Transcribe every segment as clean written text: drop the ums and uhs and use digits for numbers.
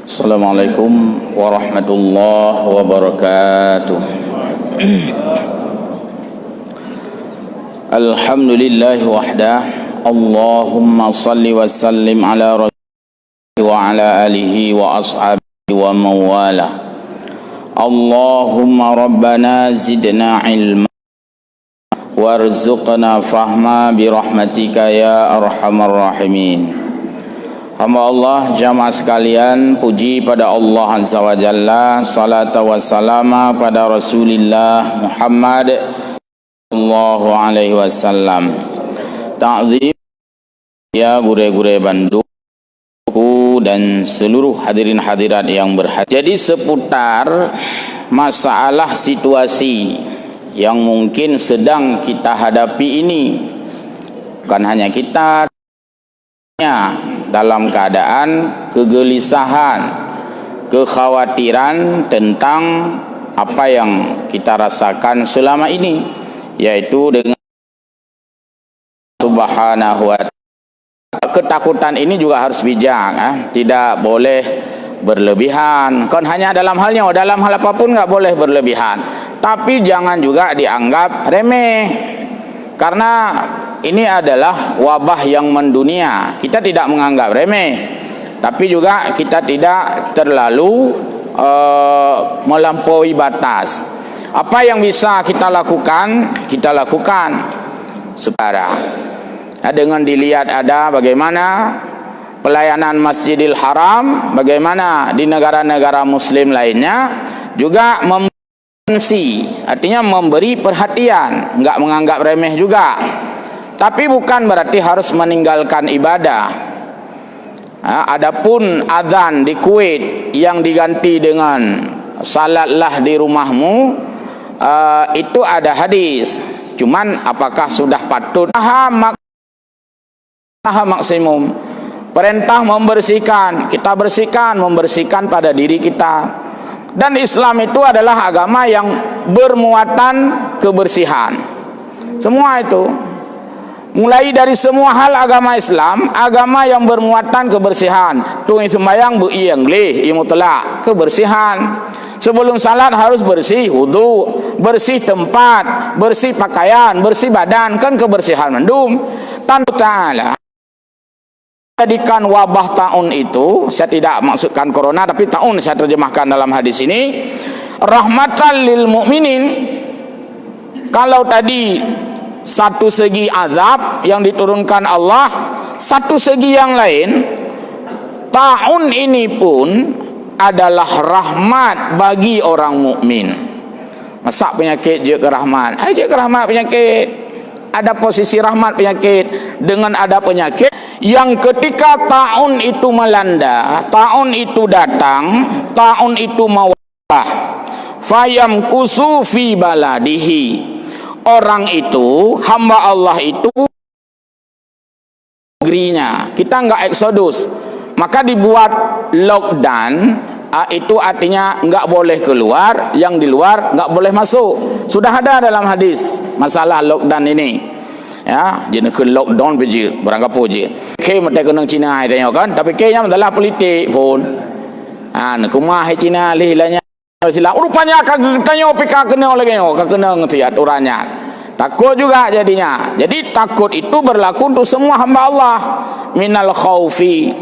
Assalamualaikum warahmatullahi wabarakatuh. Alhamdulillahi wahdah. Allahumma salli wa sallim ala rasulih wa ala alihi wa ashabihi wa mawala. Allahumma rabbana zidna ilma warzuqna fahma birahmatika ya arhamar rahimin. Hamba Allah, jamaah sekalian, puji pada Allah Azza wa Jalla, salat wa salama pada Rasulullah Muhammad sallallahu alaihi wasallam. Ta'zim ya gure-gure Bandung dan seluruh hadirin hadirat yang berhadir. Jadi seputar masalah situasi yang mungkin sedang kita hadapi ini, bukan hanya kita dalam keadaan kegelisahan, kekhawatiran tentang apa yang kita rasakan selama ini, yaitu dengan Subhanahu wa ta'ala. Ketakutan ini juga harus bijak, tidak boleh berlebihan. Kan hanya dalam halnya, dalam hal apapun nggak boleh berlebihan, tapi jangan juga dianggap remeh, karena ini adalah wabah yang mendunia. Kita tidak menganggap remeh, tapi juga kita tidak terlalu melampaui batas. Apa yang bisa kita lakukan, kita lakukan sekarang. Dengan dilihat ada bagaimana pelayanan Masjidil Haram, bagaimana di negara-negara Muslim lainnya juga artinya memberi perhatian, enggak menganggap remeh juga. Tapi bukan berarti harus meninggalkan ibadah. Adapun azan di Kuwait yang diganti dengan salatlah di rumahmu, itu ada hadis. Cuman apakah sudah patut? Maksimum. Perintah membersihkan, kita bersihkan, membersihkan pada diri kita. Dan Islam itu adalah agama yang bermuatan kebersihan. Semua itu, mulai dari semua hal agama Islam, agama yang bermuatan kebersihan. Tu sembahyang bu iyanglih imutlak, kebersihan. Sebelum salat harus bersih wudu, bersih tempat, bersih pakaian, bersih badan, kan kebersihan mendum. Tanpa Ta'ala jadikan wabah taun itu, saya tidak maksudkan corona, tapi taun saya terjemahkan dalam hadis ini, rahmatan lil mu'minin. Kalau tadi satu segi azab yang diturunkan Allah, satu segi yang lain, taun ini pun adalah rahmat bagi orang mukmin. Masa penyakit je ke rahmat? Je ke rahmat penyakit. Ada posisi rahmat penyakit. Dengan ada penyakit yang ketika taun itu melanda, taun itu datang, taun itu mawabah, fayam kusu fi baladihi. Orang itu, hamba Allah itu negerinya, kita enggak eksodus, maka dibuat lockdown. Itu artinya enggak boleh keluar, yang di luar enggak boleh masuk. Sudah ada dalam hadis masalah lockdown ini. Ya, jenis ke lockdown beje, barang apa je. Ke mata kena Cina tanya kan, tapi ke nya adalah politik pun. Nak kumah Cina lihilanya sila. Rupanya kagak tanya PK kena lagi kena ngetiat uranya. Takut juga jadinya. Jadi takut itu berlaku untuk semua hamba Allah. Minal khaufi.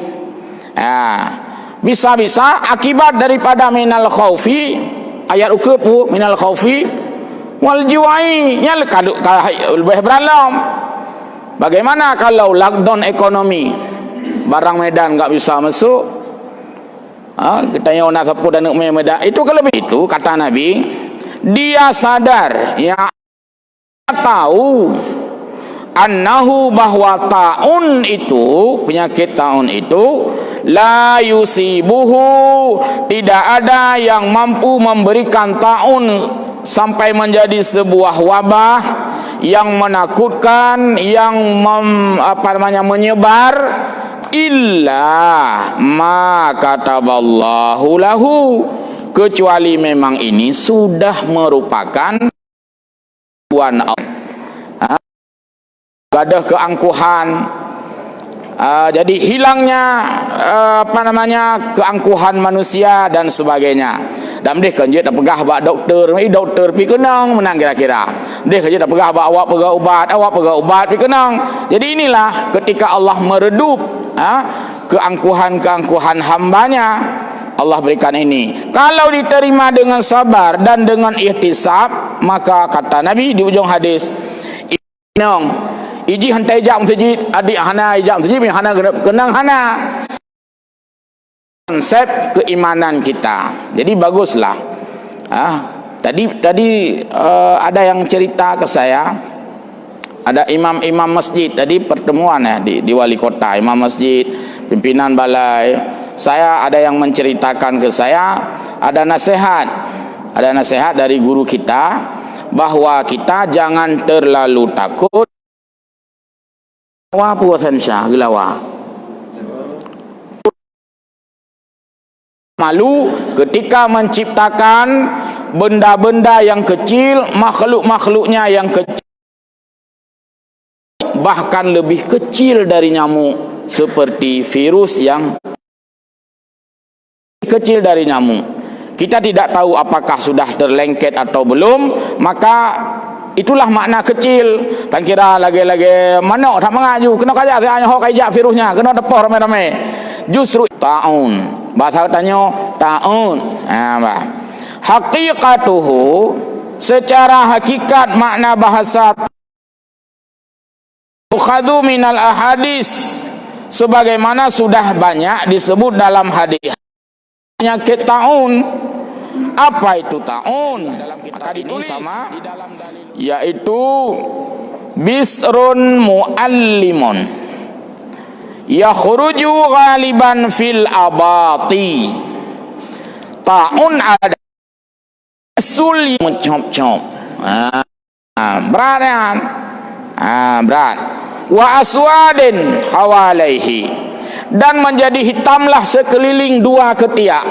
Bisa-bisa akibat daripada minal khaufi, ayat ukepu minal khaufi wal jiwai nya lebih beralam. Bagaimana kalau lockdown ekonomi, barang Medan enggak bisa masuk, kita yang nak sapu dan Medan itu kelebih itu, kata Nabi, dia sadar, ya tahu annahu bahwa taun itu, penyakit taun itu la yusibuhu, tidak ada yang mampu memberikan taun sampai menjadi sebuah wabah yang menakutkan, yang menyebar, illa ma kataballahu lahu, kecuali memang ini sudah merupakan Tuhan Allah. Gadah keangkuhan, jadi hilangnya keangkuhan manusia dan sebagainya. Dan dia kan je tak pegah bak doktor, doktor pi kenang menang kira-kira. Dia kan je tak pegah bak awak pegah ubat pi kenang. Jadi inilah ketika Allah meredup keangkuhan hambanya, Allah berikan ini. Kalau diterima dengan sabar dan dengan ihtisab, maka kata Nabi di ujung hadis, iji hantai jam masjid, adik hana jam masjid, hana kenang hana. Konsep keimanan kita. Jadi baguslah. Tadi ada yang cerita ke saya, ada imam masjid tadi pertemuan di wali kota, imam masjid, pimpinan balai. Saya ada yang menceritakan ke saya, ada nasihat dari guru kita bahwa kita jangan terlalu takut. Malu ketika menciptakan benda-benda yang kecil, makhluk-makhluknya yang kecil, bahkan lebih kecil dari nyamuk, seperti virus yang kecil dari nyamuk. Kita tidak tahu apakah sudah terlengket atau belum, maka itulah makna kecil. Tak kira lagi-lagi mana tak mengaju, kena kaya saya hanya hok kaya virusnya, kena depoh ramai-ramai. Justru ta'un, bahasa tanya ta'un. Haqiqatuhu, secara hakikat makna bahasa ukhadu minal ahadis, sebagaimana sudah banyak disebut dalam hadis. Penyakit ta'un. Apa itu ta'un? Maka ditulis sama, yaitu bisrun muallimun yakhruju ghaliban fil abati. Ta'un ada sul mencop-cop, berat kan? Berat. Wa aswadin hawalaihi, dan menjadi hitamlah sekeliling dua ketiak.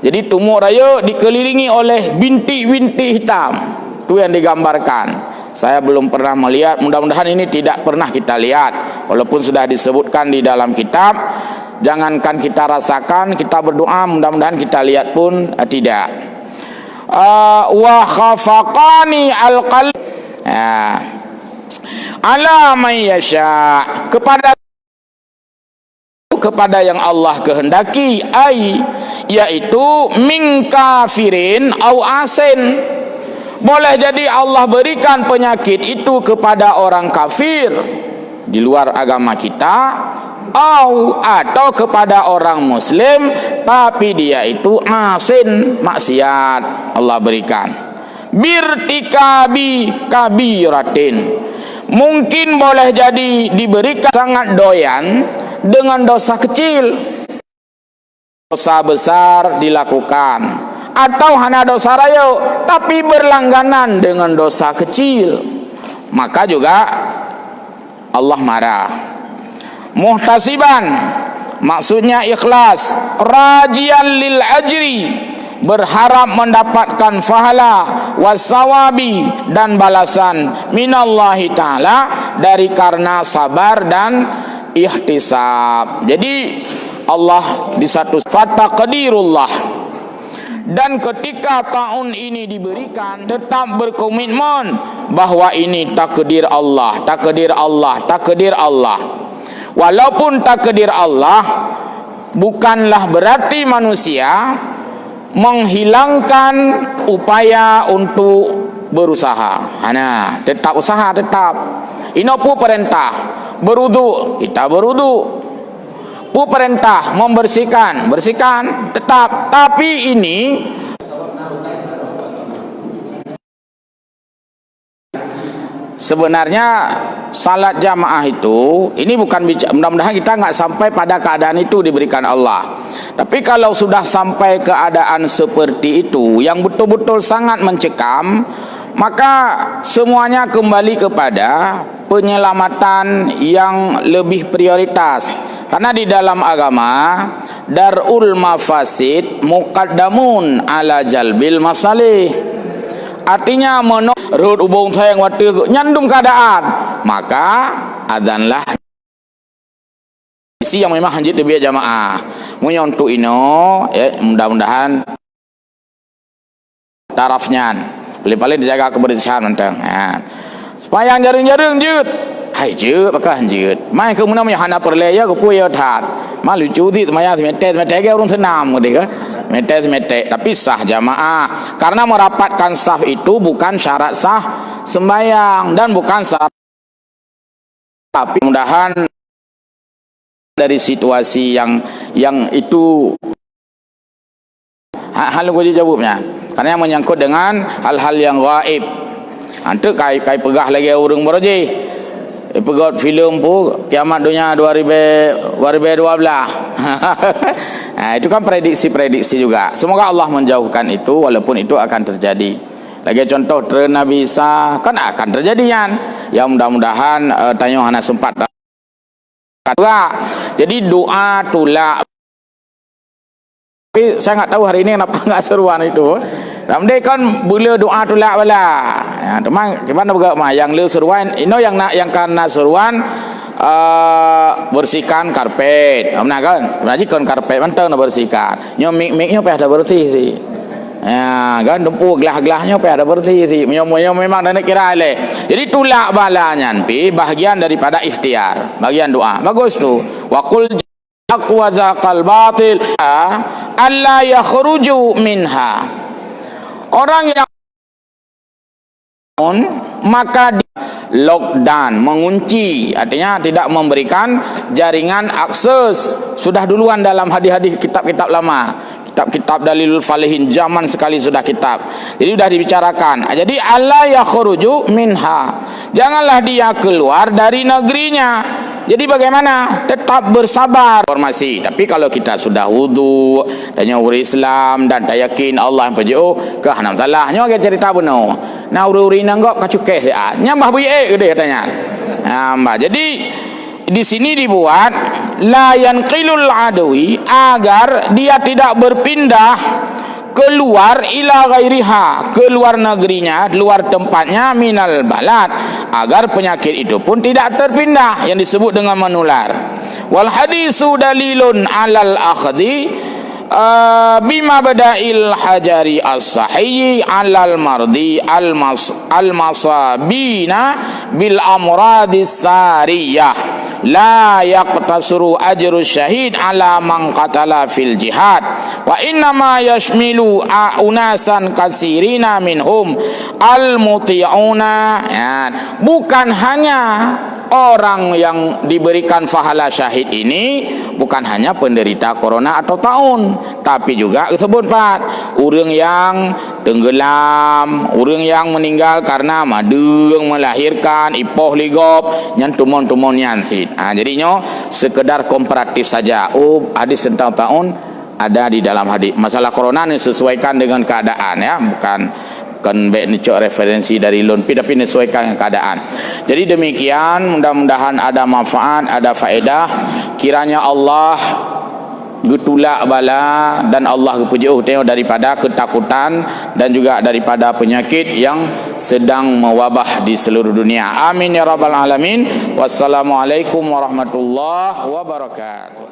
Jadi tumor raya dikelilingi oleh bintik-bintik hitam. Itu yang digambarkan. Saya belum pernah melihat, mudah-mudahan ini tidak pernah kita lihat, walaupun sudah disebutkan di dalam kitab. Jangankan kita rasakan, kita berdoa mudah-mudahan kita lihat pun tidak. Wa khafaqani al-qalb ala man yasha, kepada yang Allah kehendaki, yaitu min kafirin au asin. Boleh jadi Allah berikan penyakit itu kepada orang kafir di luar agama kita, atau kepada orang muslim tapi dia itu asin, maksiat, Allah berikan. Birtikabi kabiratin, mungkin boleh jadi diberikan sangat doyan dengan dosa kecil, dosa besar dilakukan, atau hanya dosa raya tapi berlangganan dengan dosa kecil, maka juga Allah marah. Muhtasiban, maksudnya ikhlas, rajian lil ajri, berharap mendapatkan pahala, wasawabi, dan balasan minallahi ta'ala, dari karena sabar dan ihtisab. Jadi Allah di satu fataqdirullah. Dan ketika ta'un ini diberikan, tetap berkomitmen bahwa ini takdir Allah, takdir Allah, takdir Allah. Walaupun takdir Allah bukanlah berarti manusia menghilangkan upaya untuk berusaha. Tetap usaha, tetap. Ini pun perintah berudu, kita berudu. Pu perintah membersihkan, bersihkan tetap. Tapi ini sebenarnya salat jamaah itu, ini bukan bicara, mudah-mudahan kita nggak sampai pada keadaan itu diberikan Allah. Tapi kalau sudah sampai keadaan seperti itu yang betul-betul sangat mencekam, maka semuanya kembali kepada penyelamatan yang lebih prioritas. Karena di dalam agama, darul mafasid muqaddamun ala jalbil masalih. Artinya menurut ubung sayang waktu nyandung keadaan, maka adzanlah tradisi yang memang hanjit lebih jamaah. Munyo untuk ino, mudah-mudahan tarafnya paling dijaga kebersihan mentang. Supaya jaring-jaring jut. Hai jut pakai jut. Mai ke mana hana perlaya ke puya tat. Ma lucu ti maya mete ke urung senam gitu kan. Mete tapi sah jamaah. Karena merapatkan saf itu bukan syarat sah sembahyang dan bukan syarat, tapi mudahan dari situasi yang itu hal gue jawabnya karena yang menyangkut dengan hal-hal yang gaib. Antu kai pegah lagi urang boroji pegot film pu kiamat dunia 2012. Nah, itu kan prediksi juga. Semoga Allah menjauhkan itu, walaupun itu akan terjadi. Lagi contoh tren Nabi Isa kan akan terjadian. Ya mudah-mudahan tanya hana sempat. Jadi doa tulak. Tapi saya nggak tahu hari ini kenapa nggak seruan itu. Ramai kan bila doa tulak bala. Ya, teman gimana juga mah yang lu seruan. Ino yang karena seruan bersihkan karpet. Benar kan? Sebenarnya kan karpet mantap nak bersihkan. Nyo mik-miknya apa ada bersih sih. Ya, kan dempu gelah-gelahnya apa ada bersih sih. Nyo memang dah kira le. Jadi tulak balanya pi bahagian daripada ikhtiar, bagian doa. Bagus tu. Wa qul wa zaqal batil alla yakhruju minha. Orang yang maka di lockdown, mengunci, artinya tidak memberikan jaringan akses. Sudah duluan dalam hadis-hadis kitab-kitab lama, kitab-kitab Dalilul Falihin zaman sekali sudah kitab. Jadi sudah dibicarakan. Jadi alla yakhruju minha. Janganlah dia keluar dari negerinya. Jadi bagaimana? Tetap bersabar. Informasi. Tapi kalau kita sudah wudu, tanya uri Islam dan tak yakin Allah yang perju, ke hanam salahnya ke cerita benar. Nah uri nanggok kacuke ya. Nyambah buye gede katanya. Nah, jadi di sini dibuat la yanqilul adwi, agar dia tidak berpindah keluar ila ghairiha, keluar negerinya, keluar tempatnya, minal balad, agar penyakit itu pun tidak terpindah, yang disebut dengan menular. Wal hadisu dalilun alal akhdi bima bada'il hajari as-sahiyyi alal mardi al-masabina bil amradis sariyah. La yaqtasuru ajru syahid ala man qatala fil jihad wa innama yashmilu unasan kasirina minhum al muti'una. Bukan hanya orang yang diberikan pahala syahid ini, bukan hanya penderita corona atau taun, tapi juga disebut Pak, orang yang tenggelam, orang yang meninggal karena madeng melahirkan, ipoh ligop, yang tumon-tumon nyansit. Jadinya sekedar komparatif saja. Hadis tentang taun ada di dalam hadis. Masalah corona ini sesuaikan dengan keadaan, ya, bukan baik ni cok referensi dari LUNPI, tapi menyesuaikan keadaan. Jadi demikian, mudah-mudahan ada manfaat, ada faedah. Kiranya Allah getulak bala dan Allah kepuji daripada ketakutan dan juga daripada penyakit yang sedang mewabah di seluruh dunia. Amin ya rabbal alamin. Wassalamualaikum warahmatullahi wabarakatuh.